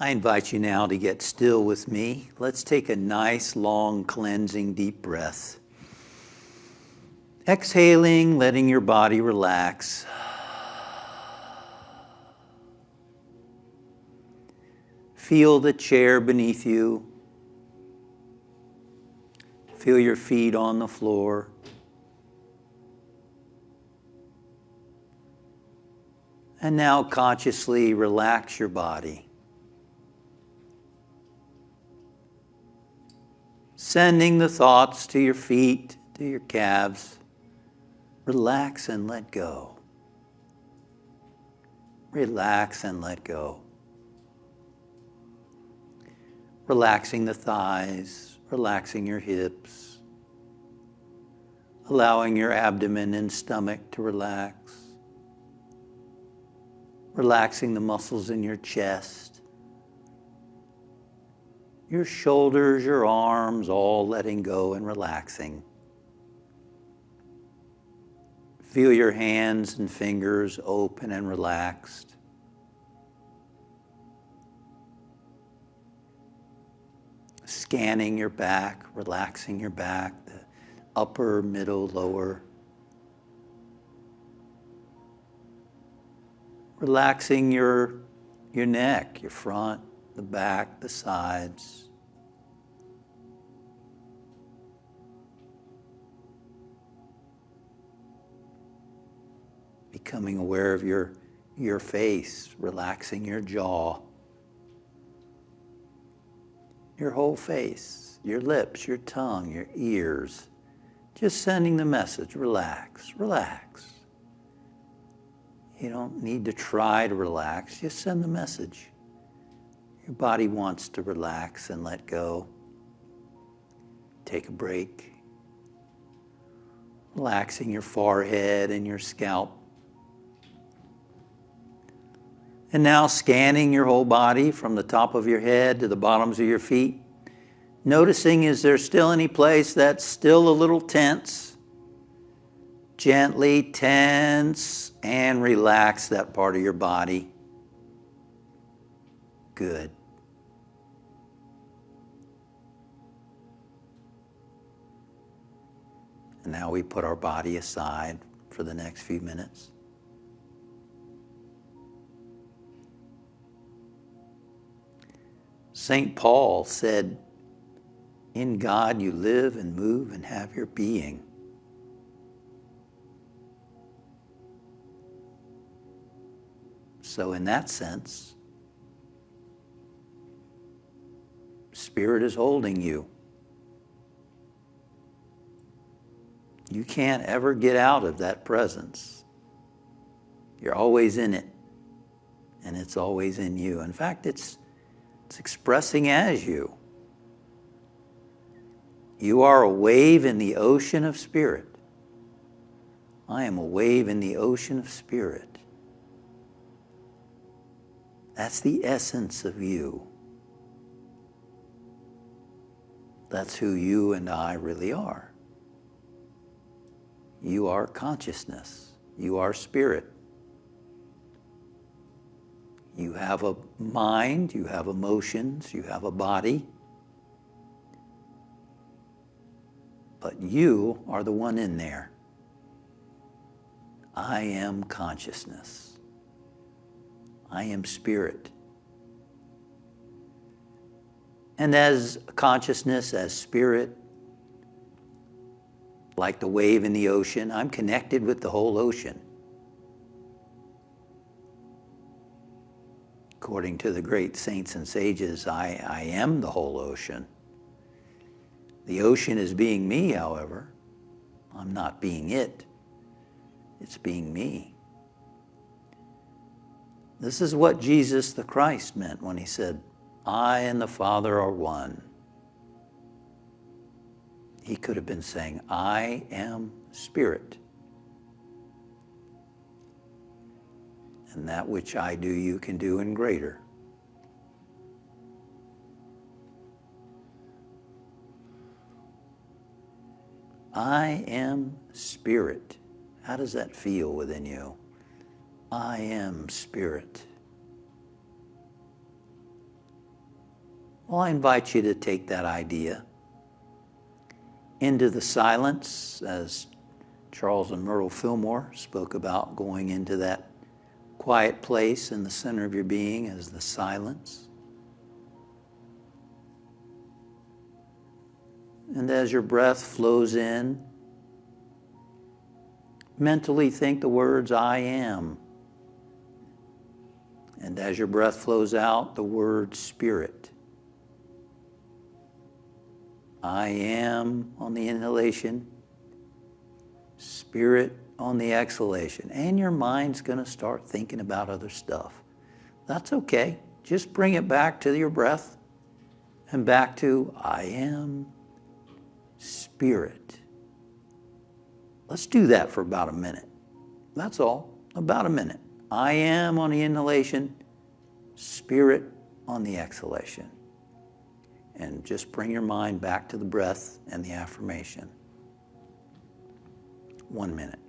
I invite you now to get still with me. Let's take a nice, long, cleansing, deep breath. Exhaling, letting your body relax. Feel the chair beneath you. Feel your feet on the floor. And now consciously relax your body. Sending the thoughts to your feet, to your calves. Relax and let go. Relax and let go. Relaxing the thighs, relaxing your hips, allowing your abdomen and stomach to relax, relaxing the muscles in your chest, your shoulders, your arms, all letting go and relaxing. Feel your hands and fingers open and relaxed. Scanning your back, relaxing your back, the upper, middle, lower. Relaxing your neck, your front, the back, the sides. Becoming aware of your face, relaxing your jaw. Your whole face, your lips, your tongue, your ears. Just sending the message, relax, relax. You don't need to try to relax, just send the message. Your body wants to relax and let go. Take a break. Relaxing your forehead and your scalp. And now scanning your whole body from the top of your head to the bottoms of your feet. Noticing, is there still any place that's still a little tense? Gently tense and relax that part of your body. Good. And now we put our body aside for the next few minutes. St. Paul said, "In God you live and move and have your being." So in that sense, Spirit is holding you. You can't ever get out of that presence. You're always in it, and it's always in you. In fact, it's expressing as you. You are a wave in the ocean of Spirit. I am a wave in the ocean of Spirit. That's the essence of you. That's who you and I really are. You are consciousness. You are spirit. You have a mind, you have emotions, you have a body. But you are the one in there. I am consciousness. I am spirit. And as consciousness, as spirit, like the wave in the ocean, I'm connected with the whole ocean. According to the great saints and sages, I am the whole ocean. The ocean is being me, however. I'm not being it. It's being me. This is what Jesus the Christ meant when he said, "I and the Father are one." He could have been saying, "I am spirit. And that which I do, you can do and greater." I am spirit. How does that feel within you? I am spirit. Well, I invite you to take that idea into the silence, as Charles and Myrtle Fillmore spoke about going into that quiet place in the center of your being as the silence. And as your breath flows in, mentally think the words, I am. And as your breath flows out, the word spirit. I am on the inhalation, spirit on the exhalation. And your mind's going to start thinking about other stuff. That's okay. Just bring it back to your breath and back to I am spirit. Let's do that for about a minute. That's all, about a minute. I am on the inhalation, spirit on the exhalation. And just bring your mind back to the breath and the affirmation. 1 minute.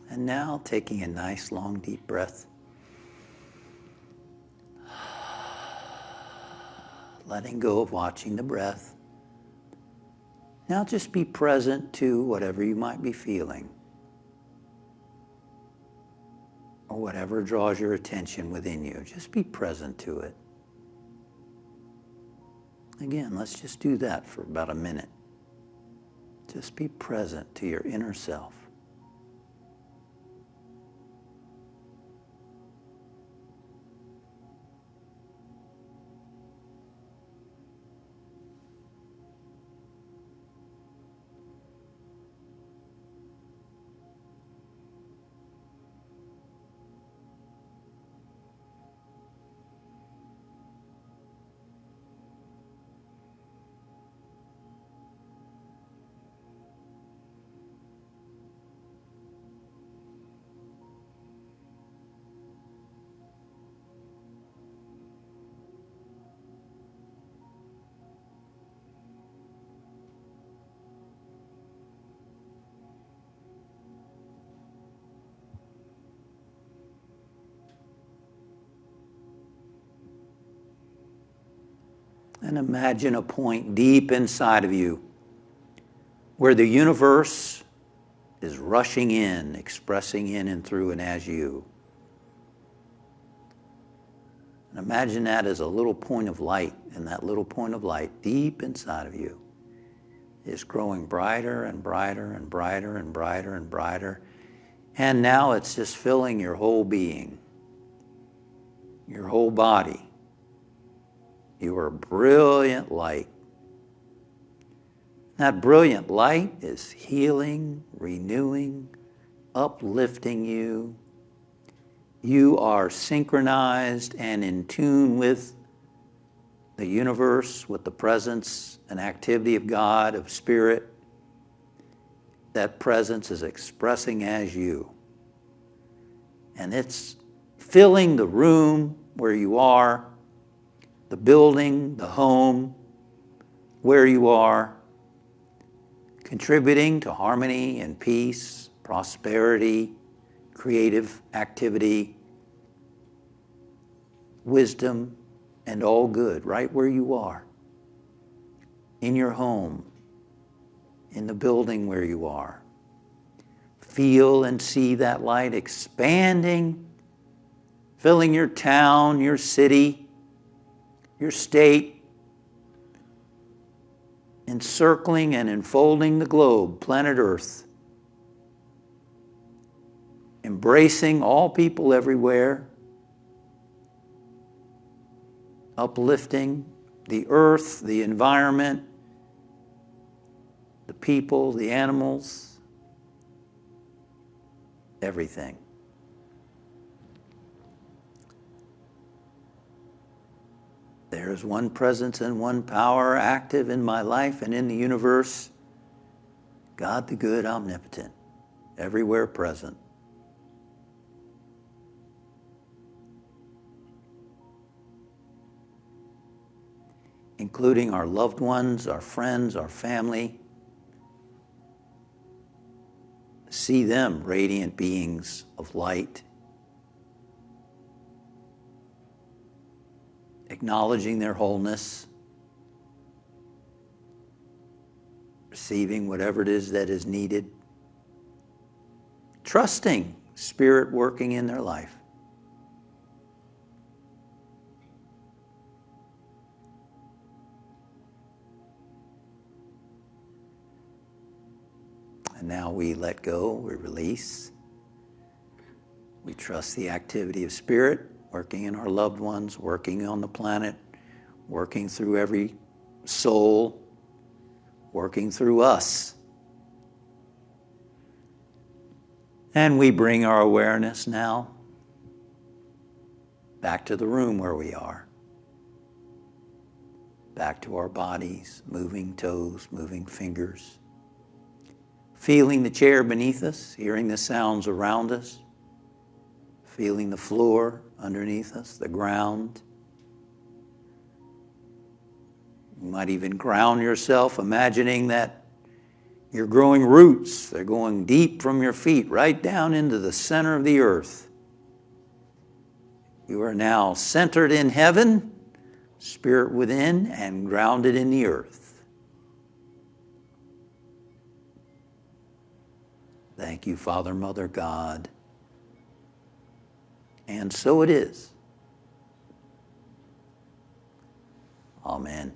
And now taking a nice long deep breath. Letting go of watching the breath. Now just be present to whatever you might be feeling. Or whatever draws your attention within you. Just be present to it. Again, let's just do that for about a minute. Just be present to your inner self. And imagine a point deep inside of you where the universe is rushing in, expressing in and through and as you. And imagine that as a little point of light, and that little point of light deep inside of you is growing brighter and brighter and brighter and brighter and brighter. And now it's just filling your whole being, your whole body. You are brilliant light. That brilliant light is healing, renewing, uplifting you. You are synchronized and in tune with the universe, with the presence and activity of God, of Spirit. That presence is expressing as you. And it's filling the room where you are, the building, the home, where you are, contributing to harmony and peace, prosperity, creative activity, wisdom, and all good right where you are. In your home, in the building where you are. Feel and see that light expanding, filling your town, your city, your state, encircling and enfolding the globe, planet Earth, embracing all people everywhere, uplifting the earth, the environment, the people, the animals, everything. There is one presence and one power active in my life and in the universe. God the good, omnipotent, everywhere present. Including our loved ones, our friends, our family. See them radiant beings of light. Acknowledging their wholeness. Receiving whatever it is that is needed. Trusting Spirit working in their life. And now we let go, we release. We trust the activity of Spirit working in our loved ones, working on the planet, working through every soul, working through us. And we bring our awareness now back to the room where we are. Back to our bodies, moving toes, moving fingers. Feeling the chair beneath us, hearing the sounds around us, feeling the floor underneath us, the ground. You might even ground yourself, imagining that you're growing roots. They're going deep from your feet, right down into the center of the earth. You are now centered in heaven, Spirit within, and grounded in the earth. Thank you, Father, Mother, God. And so it is. Amen.